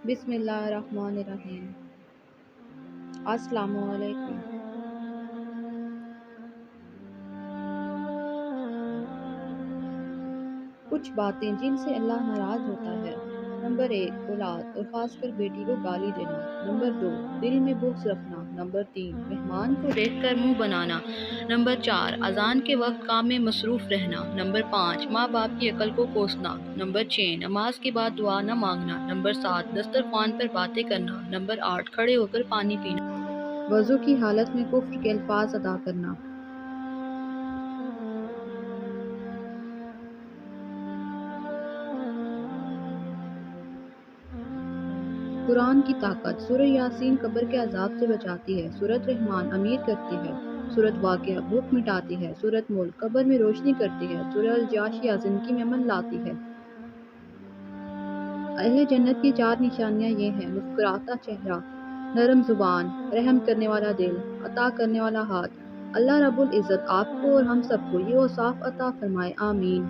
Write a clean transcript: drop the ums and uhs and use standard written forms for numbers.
بسم اللہ الرحمن الرحیم۔ السلام علیکم۔ کچھ باتیں جن سے اللہ ناراض ہوتا ہے۔ نمبر 1، اولاد اور خاص کر بیٹی کو گالی دینا۔ نمبر 2، دل میں بغض رکھنا۔ نمبر 3، مہمان کو دیکھ کر منہ بنانا۔ نمبر 4، اذان کے وقت کام میں مصروف رہنا۔ نمبر 5، ماں باپ کی عقل کو کوسنا۔ نمبر 6، نماز کے بعد دعا نہ مانگنا۔ نمبر 7، دسترخوان پر باتیں کرنا۔ نمبر 8، کھڑے ہو کر پانی پینا۔ وضو کی حالت میں کفر کے الفاظ ادا کرنا۔ قرآن کی طاقت۔ سورہ یاسین قبر کے عذاب سے بچاتی ہے۔ سورۃ رحمان امیر کرتی ہے۔ سورۃ واقعہ بھوک مٹاتی ہے۔ سورۃ ملک قبر میں روشنی کرتی ہے۔ سورہ الجاشیہ زندگی میں امن لاتی ہے۔ اہل جنت کی 4 نشانیاں یہ ہیں: مسکراتا چہرہ، نرم زبان، رحم کرنے والا دل، عطا کرنے والا ہاتھ۔ اللہ رب العزت آپ کو اور ہم سب کو یہ اوصاف عطا فرمائے، آمین۔